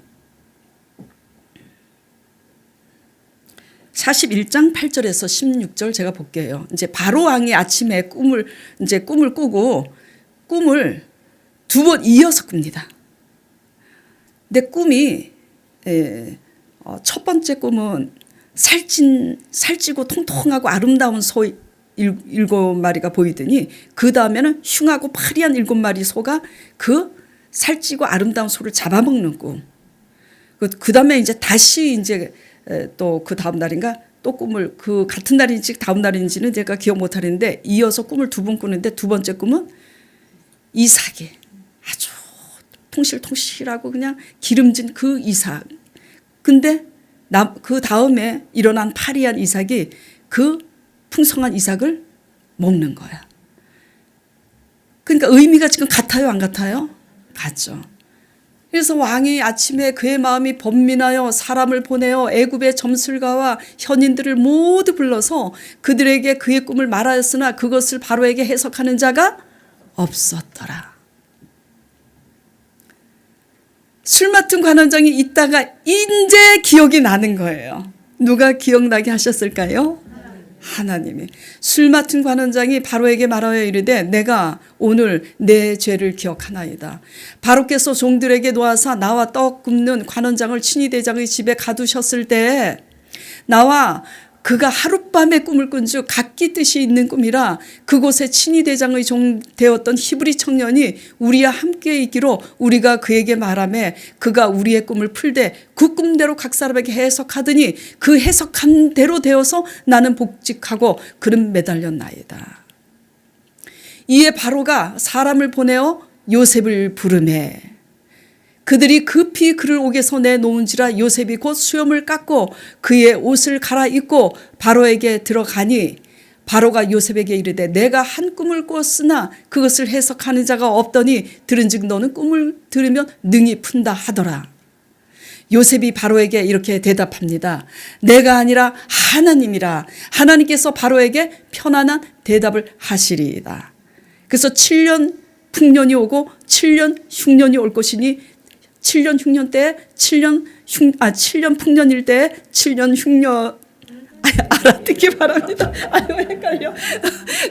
41장 8절에서 16절 제가 볼게요. 이제 바로 왕이 아침에 꿈을 꾸고 꿈을 두 번 이어서 꿉니다. 근데 꿈이 첫 번째 꿈은 살찌고 통통하고 아름다운 소 7마리가 보이더니 그 다음에는 흉하고 파리한 7마리 소가 그 살찌고 아름다운 소를 잡아먹는 꿈. 그 다음에 이제 다시 이제 또 그 다음 날인가 또 꿈을 그 같은 날인지 다음 날인지는 제가 기억 못 하는데 이어서 꿈을 두 번 꾸는데 두 번째 꿈은 이삭이 아주 통실통실하고 그냥 기름진 그 이삭. 근데 그 다음에 일어난 파리한 이삭이 그 풍성한 이삭을 먹는 거야. 그러니까 의미가 지금 같아요, 안 같아요? 같죠. 그래서 왕이 아침에 그의 마음이 번민하여 사람을 보내어 애굽의 점술가와 현인들을 모두 불러서 그들에게 그의 꿈을 말하였으나 그것을 바로에게 해석하는 자가 없었더라. 술 맡은 관원장이 있다가 이제 기억이 나는 거예요. 누가 기억나게 하셨을까요? 하나님이. 술 맡은 관원장이 바로에게 말하여 이르되 내가 오늘 내 죄를 기억하나이다. 바로께서 종들에게 놓아사 나와 떡 굽는 관원장을 친위 대장의 집에 가두셨을 때 나와 그가 하룻밤에 꿈을 꾼 즉 각기 뜻이 있는 꿈이라 그곳에 친위 대장의 종 되었던 히브리 청년이 우리와 함께 있기로 우리가 그에게 말하매 그가 우리의 꿈을 풀되 그 꿈대로 각 사람에게 해석하더니 그 해석한 대로 되어서 나는 복직하고 그는 매달렸나이다. 이에 바로가 사람을 보내어 요셉을 부르매 그들이 급히 그를 옥에서 내놓은지라 요셉이 곧 수염을 깎고 그의 옷을 갈아입고 바로에게 들어가니 바로가 요셉에게 이르되 내가 한 꿈을 꾸었으나 그것을 해석하는 자가 없더니 들은즉 너는 꿈을 들으면 능히 푼다 하더라. 요셉이 바로에게 이렇게 대답합니다. 내가 아니라 하나님이라. 하나님께서 바로에게 편안한 대답을 하시리이다. 그래서 7년 풍년이 오고 7년 흉년이 올 것이니 7년 흉년 때에 7년 풍년일 때에 7년 흉년 알아듣기 바랍니다. 아유 헷갈려.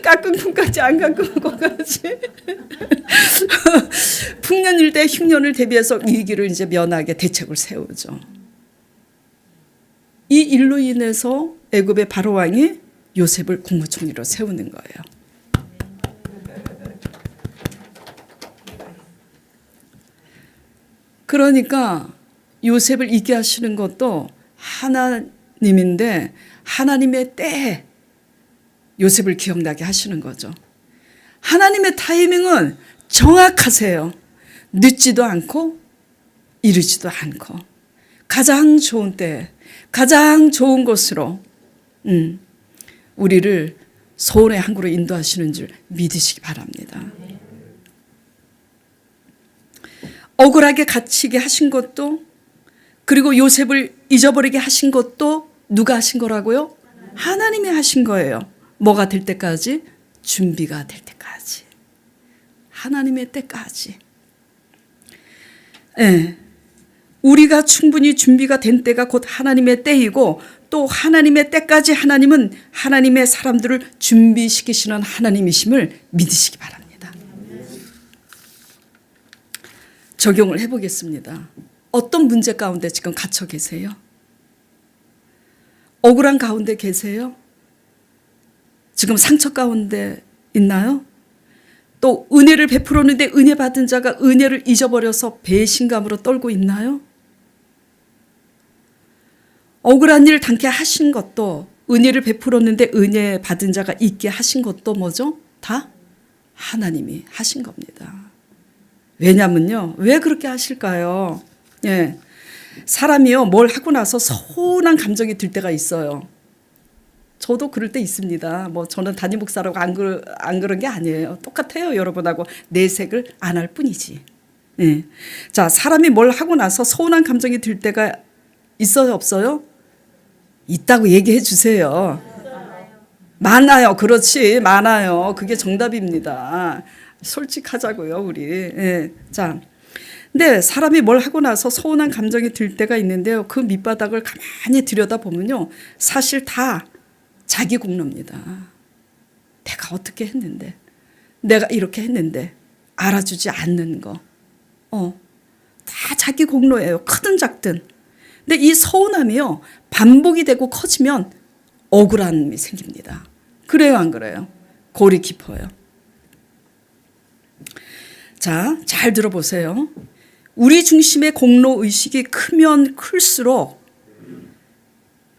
깎은 꿈까지 안 깎은 꿈까지. 풍년일 때 흉년을 대비해서 위기를 이제 면하게 대책을 세우죠. 이 일로 인해서 애굽의 바로 왕이 요셉을 국무총리로 세우는 거예요. 그러니까 요셉을 있게 하시는 것도 하나님인데 하나님의 때에 요셉을 기억나게 하시는 거죠. 하나님의 타이밍은 정확하세요. 늦지도 않고 이르지도 않고 가장 좋은 때 가장 좋은 곳으로 우리를 소원의 항구로 인도하시는 줄 믿으시기 바랍니다. 억울하게 갇히게 하신 것도 그리고 요셉을 잊어버리게 하신 것도 누가 하신 거라고요? 하나님이 하신 거예요. 뭐가 될 때까지? 준비가 될 때까지. 하나님의 때까지. 네. 우리가 충분히 준비가 된 때가 곧 하나님의 때이고 또 하나님의 때까지 하나님은 하나님의 사람들을 준비시키시는 하나님이심을 믿으시기 바랍니다. 적용을 해보겠습니다. 어떤 문제 가운데 지금 갇혀 계세요? 억울한 가운데 계세요? 지금 상처 가운데 있나요? 또 은혜를 베풀었는데 은혜 받은 자가 은혜를 잊어버려서 배신감으로 떨고 있나요? 억울한 일 당케 하신 것도, 은혜를 베풀었는데 은혜 받은 자가 있게 하신 것도 뭐죠? 다 하나님이 하신 겁니다. 왜냐면요. 왜 그렇게 하실까요? 예. 사람이요, 뭘 하고 나서 서운한 감정이 들 때가 있어요. 저도 그럴 때 있습니다. 뭐 저는 담임 목사라고 안 그런 게 아니에요. 똑같아요. 여러분하고 내색을 안 할 뿐이지. 예. 자, 사람이 뭘 하고 나서 서운한 감정이 들 때가 있어요, 없어요? 있다고 얘기해 주세요. 많아요. 그렇지. 많아요. 그게 정답입니다. 솔직하자고요, 우리. 예. 자. 근데 사람이 뭘 하고 나서 서운한 감정이 들 때가 있는데요. 그 밑바닥을 가만히 들여다보면요. 사실 다 자기 공로입니다. 내가 어떻게 했는데, 내가 이렇게 했는데 알아주지 않는 거. 다 자기 공로예요. 크든 작든. 근데 이 서운함이요. 반복이 되고 커지면 억울함이 생깁니다. 그래요, 안 그래요? 골이 깊어요. 자, 잘 들어보세요. 우리 중심의 공로의식이 크면 클수록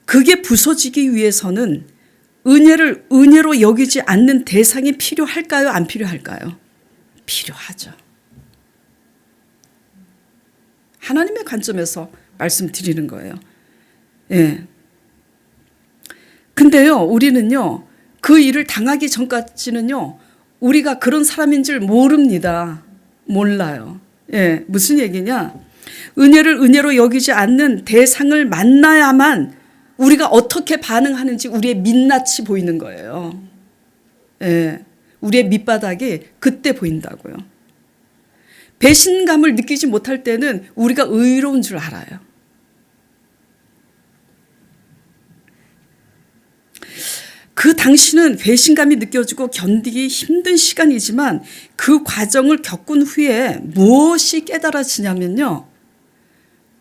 그게 부서지기 위해서는 은혜를 은혜로 여기지 않는 대상이 필요할까요? 안 필요할까요? 필요하죠. 하나님의 관점에서 말씀드리는 거예요. 예. 근데요, 우리는요, 그 일을 당하기 전까지는요, 우리가 그런 사람인 줄 모릅니다. 몰라요. 예, 무슨 얘기냐? 은혜를 은혜로 여기지 않는 대상을 만나야만 우리가 어떻게 반응하는지 우리의 민낯이 보이는 거예요. 예, 우리의 밑바닥이 그때 보인다고요. 배신감을 느끼지 못할 때는 우리가 의로운 줄 알아요. 그 당시는 배신감이 느껴지고 견디기 힘든 시간이지만 그 과정을 겪은 후에 무엇이 깨달아지냐면요.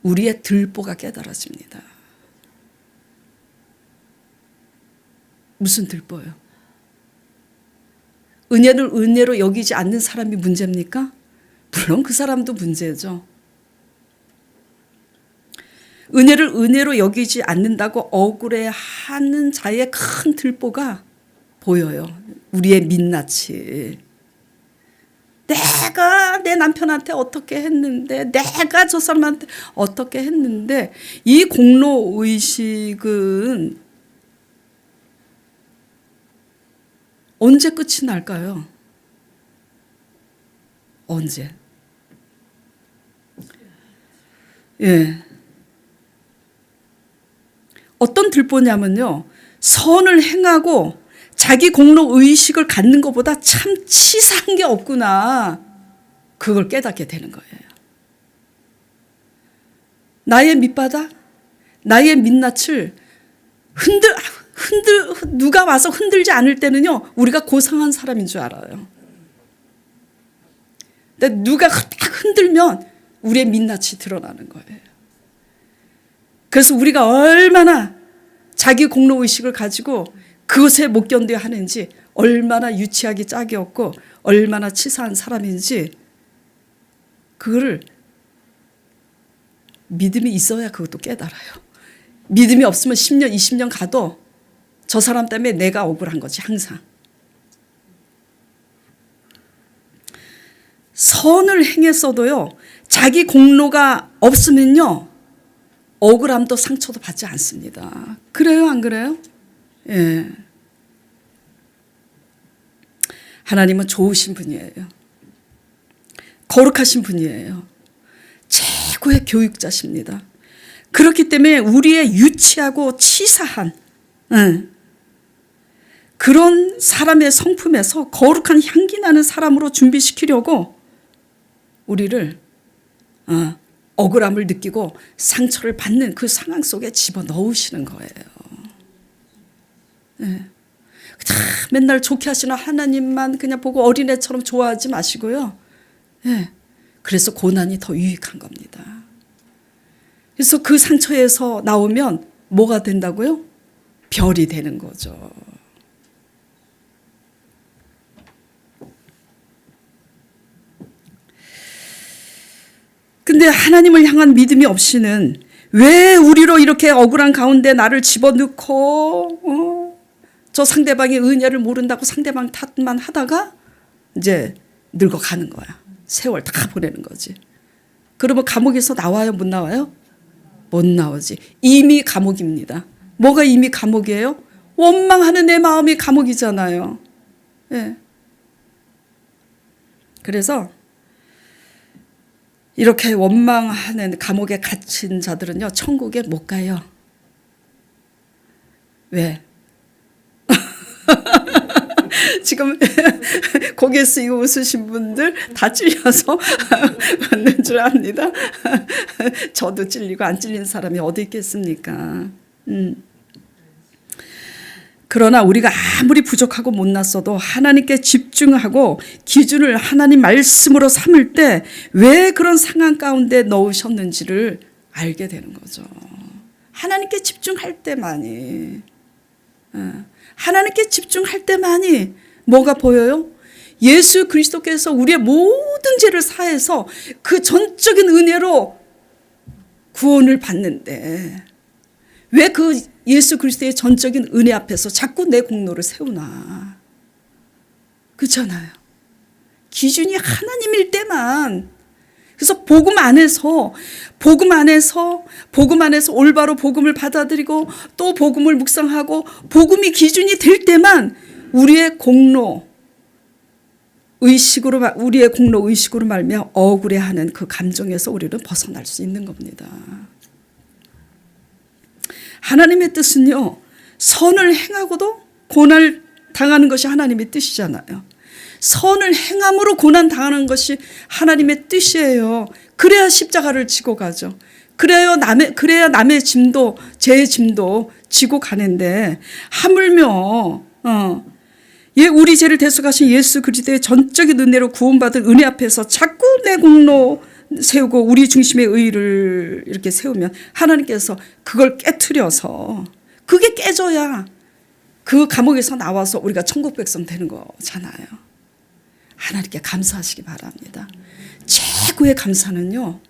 우리의 들보가 깨달아집니다. 무슨 들보요? 은혜를 은혜로 여기지 않는 사람이 문제입니까? 물론 그 사람도 문제죠. 은혜를 은혜로 여기지 않는다고 억울해하는 자의 큰 들보가 보여요. 우리의 민낯이. 내가 내 남편한테 어떻게 했는데, 내가 저 사람한테 어떻게 했는데, 이 공로의식은 언제 끝이 날까요? 언제? 예. 어떤 들보냐면요. 선을 행하고 자기 공로 의식을 갖는 것보다 참 치사한 게 없구나. 그걸 깨닫게 되는 거예요. 나의 밑바닥, 나의 민낯을 누가 와서 흔들지 않을 때는요. 우리가 고상한 사람인 줄 알아요. 근데 누가 딱 흔들면 우리의 민낯이 드러나는 거예요. 그래서 우리가 얼마나 자기 공로의식을 가지고 그것에 못 견뎌야 하는지, 얼마나 유치하기 짝이 없고 얼마나 치사한 사람인지, 그거를 믿음이 있어야 그것도 깨달아요. 믿음이 없으면 10년 20년 가도 저 사람 때문에 내가 억울한 거지 항상. 선을 행했어도요, 자기 공로가 없으면요, 억울함도 상처도 받지 않습니다. 그래요, 안 그래요? 예. 하나님은 좋으신 분이에요. 거룩하신 분이에요. 최고의 교육자십니다. 그렇기 때문에 우리의 유치하고 치사한 그런 사람의 성품에서 거룩한 향기 나는 사람으로 준비시키려고 우리를 억울함을 느끼고 상처를 받는 그 상황 속에 집어넣으시는 거예요. 네. 맨날 좋게 하시는 하나님만 그냥 보고 어린애처럼 좋아하지 마시고요. 네. 그래서 고난이 더 유익한 겁니다. 그래서 그 상처에서 나오면 뭐가 된다고요? 별이 되는 거죠. 근데 하나님을 향한 믿음이 없이는 왜 우리로 이렇게 억울한 가운데 나를 집어넣고 저 상대방의 은혜를 모른다고 상대방 탓만 하다가 이제 늙어가는 거야. 세월 다 보내는 거지. 그러면 감옥에서 나와요? 못 나와요? 못 나오지. 이미 감옥입니다. 뭐가 이미 감옥이에요? 원망하는 내 마음이 감옥이잖아요. 예. 그래서 이렇게 원망하는 감옥에 갇힌 자들은요, 천국에 못 가요. 왜? 지금 고개 숙이고 웃으신 분들 다 찔려서 웃는 줄 압니다. 저도 찔리고 안 찔린 사람이 어디 있겠습니까? 그러나 우리가 아무리 부족하고 못났어도 하나님께 집중하고 기준을 하나님 말씀으로 삼을 때 왜 그런 상황 가운데 넣으셨는지를 알게 되는 거죠. 하나님께 집중할 때만이, 하나님께 집중할 때만이 뭐가 보여요? 예수 그리스도께서 우리의 모든 죄를 사해서 그 전적인 은혜로 구원을 받는데 왜 그 예수 그리스도의 전적인 은혜 앞에서 자꾸 내 공로를 세우나? 그렇잖아요. 기준이 하나님일 때만. 그래서 복음 안에서 올바로 복음을 받아들이고 또 복음을 묵상하고 복음이 기준이 될 때만 우리의 공로 의식으로 말미암아 억울해하는 그 감정에서 우리는 벗어날 수 있는 겁니다. 하나님의 뜻은요, 선을 행하고도 고난을 당하는 것이 하나님의 뜻이잖아요. 선을 행함으로 고난 당하는 것이 하나님의 뜻이에요. 그래야 십자가를 지고 가죠. 그래야 남의 짐도, 제 짐도 지고 가는데, 하물며, 우리 죄를 대속하신 예수 그리스도의 전적인 은혜로 구원받은 은혜 앞에서 자꾸 내 공로 세우고 우리 중심의 의를 이렇게 세우면 하나님께서 그걸 깨트려서 그게 깨져야 그 감옥에서 나와서 우리가 천국 백성 되는 거잖아요. 하나님께 감사하시기 바랍니다. 최고의 감사는요,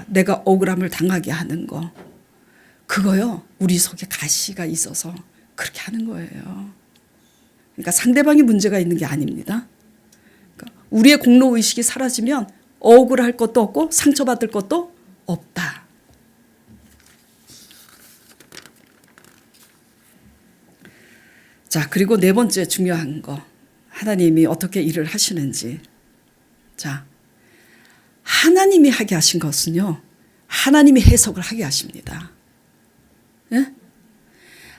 내가 억울함을 당하게 하는 거, 그거요, 우리 속에 가시가 있어서 그렇게 하는 거예요. 그러니까 상대방이 문제가 있는 게 아닙니다. 그러니까 우리의 공로 의식이 사라지면 억울할 것도 없고 상처받을 것도 없다. 자, 그리고 네 번째 중요한 거, 하나님이 어떻게 일을 하시는지. 자, 하나님이 하게 하신 것은요, 하나님이 해석을 하게 하십니다. 예?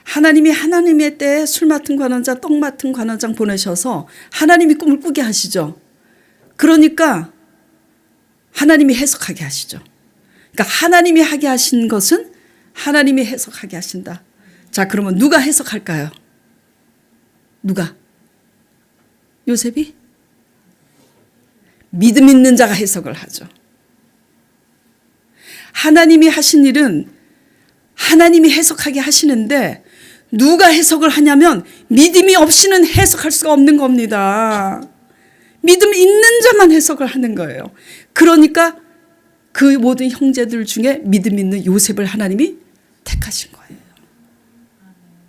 하나님이 하나님의 때에 술 맡은 관원장, 떡 맡은 관원장 보내셔서 하나님이 꿈을 꾸게 하시죠. 그러니까 하나님이 해석하게 하시죠. 그러니까 하나님이 하게 하신 것은 하나님이 해석하게 하신다. 자, 그러면 누가 해석할까요? 누가? 요셉이? 믿음 있는 자가 해석을 하죠. 하나님이 하신 일은 하나님이 해석하게 하시는데 누가 해석을 하냐면 믿음이 없이는 해석할 수가 없는 겁니다. 믿음 있는 자만 해석을 하는 거예요. 그러니까 그 모든 형제들 중에 믿음 있는 요셉을 하나님이 택하신 거예요.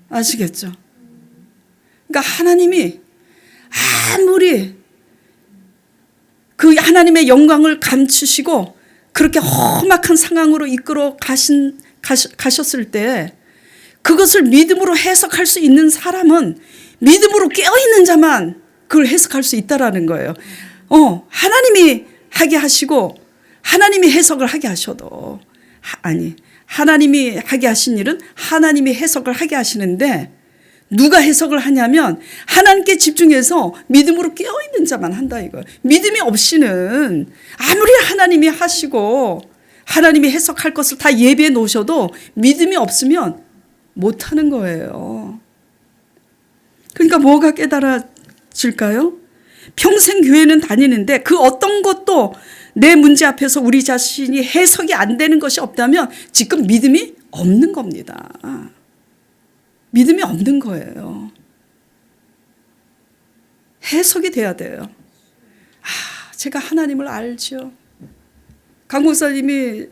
아시겠죠? 그러니까 하나님이 아무리 그 하나님의 영광을 감추시고 그렇게 험악한 상황으로 이끌어 가셨을 때 그것을 믿음으로 해석할 수 있는 사람은 믿음으로 깨어있는 자만 그걸 해석할 수 있다라는 거예요. 하나님이 하게 하시고 하나님이 해석을 하게 하셔도 하나님이 하게 하신 일은 하나님이 해석을 하게 하시는데 누가 해석을 하냐면 하나님께 집중해서 믿음으로 깨어있는 자만 한다 이거예요. 믿음이 없이는 아무리 하나님이 하시고 하나님이 해석할 것을 다 예비해 놓으셔도 믿음이 없으면 못하는 거예요. 그러니까 뭐가 깨달아질까요? 평생 교회는 다니는데 그 어떤 것도 내 문제 앞에서 우리 자신이 해석이 안 되는 것이 없다면 지금 믿음이 없는 겁니다. 믿음이 없는 거예요. 해석이 돼야 돼요. 제가 하나님을 알죠. 강 목사님이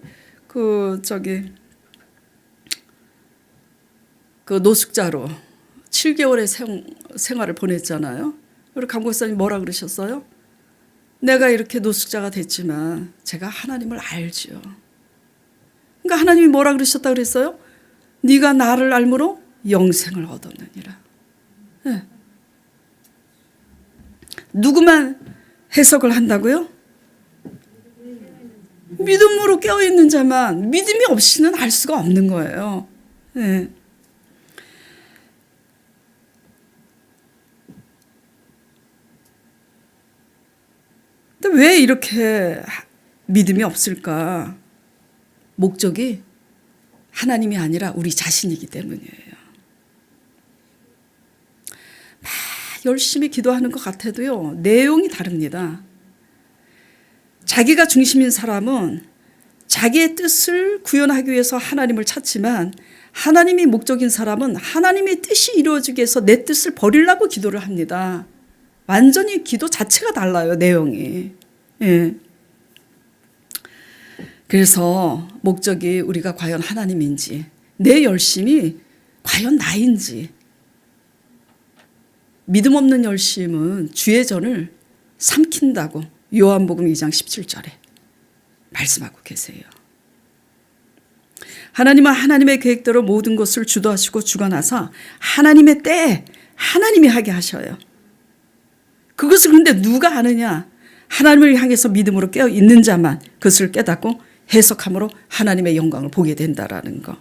그 노숙자로 7개월의 생활을 보냈잖아요. 우리 강 목사님 뭐라 그러셨어요? 내가 이렇게 노숙자가 됐지만 제가 하나님을 알지요. 그러니까 하나님이 뭐라 그러셨다 그랬어요? 네가 나를 알므로 영생을 얻었느니라. 네. 누구만 해석을 한다고요? 믿음으로 깨어있는 자만. 믿음이 없이는 알 수가 없는 거예요. 네. 근데 왜 이렇게 믿음이 없을까? 목적이 하나님이 아니라 우리 자신이기 때문이에요. 막 열심히 기도하는 것 같아도요, 내용이 다릅니다. 자기가 중심인 사람은 자기의 뜻을 구현하기 위해서 하나님을 찾지만, 하나님이 목적인 사람은 하나님의 뜻이 이루어지기 위해서 내 뜻을 버리려고 기도를 합니다. 완전히 기도 자체가 달라요, 내용이. 예. 그래서 목적이 우리가 과연 하나님인지, 내 열심이 과연 나인지. 믿음 없는 열심은 주의 전을 삼킨다고 요한복음 2장 17절에 말씀하고 계세요. 하나님은 하나님의 계획대로 모든 것을 주도하시고 주관하사 하나님의 때에 하나님이 하게 하셔요. 그것을 그런데 누가 아느냐? 하나님을 향해서 믿음으로 깨어 있는 자만 그것을 깨닫고 해석함으로 하나님의 영광을 보게 된다라는 거.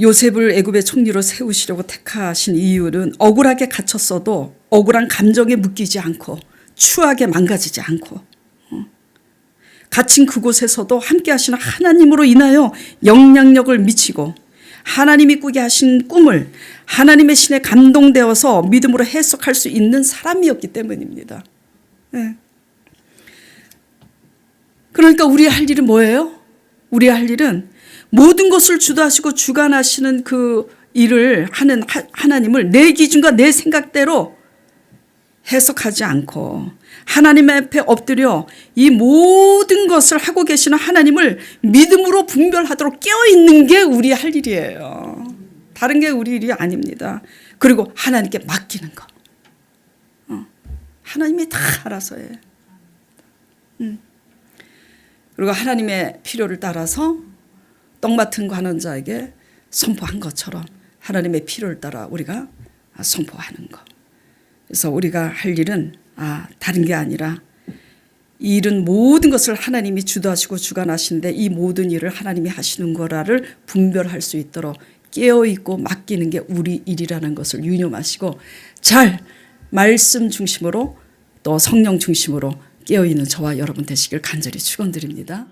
요셉을 애굽의 총리로 세우시려고 택하신 이유는 억울하게 갇혔어도 억울한 감정에 묶이지 않고 추하게 망가지지 않고 갇힌 그곳에서도 함께 하시는 하나님으로 인하여 영향력을 미치고 하나님이 꾸게 하신 꿈을 하나님의 신에 감동되어서 믿음으로 해석할 수 있는 사람이었기 때문입니다. 네. 그러니까 우리 할 일은 뭐예요? 우리 할 일은 모든 것을 주도하시고 주관하시는 그 일을 하는 하나님을 내 기준과 내 생각대로 해석하지 않고 하나님 앞에 엎드려 이 모든 것을 하고 계시는 하나님을 믿음으로 분별하도록 깨어있는 게 우리 할 일이에요. 다른 게 우리 일이 아닙니다. 그리고 하나님께 맡기는 거. 하나님이 다 알아서 해. 그리고 하나님의 필요를 따라서 떡 맡은 관원자에게 선포한 것처럼 하나님의 필요를 따라 우리가 선포하는 거. 그래서 우리가 할 일은 다른 게 아니라 이 일은 모든 것을 하나님이 주도하시고 주관하시는데 이 모든 일을 하나님이 하시는 거라를 분별할 수 있도록 깨어있고 맡기는 게 우리 일이라는 것을 유념하시고 잘 말씀 중심으로 또 성령 중심으로 깨어있는 저와 여러분 되시길 간절히 축원드립니다.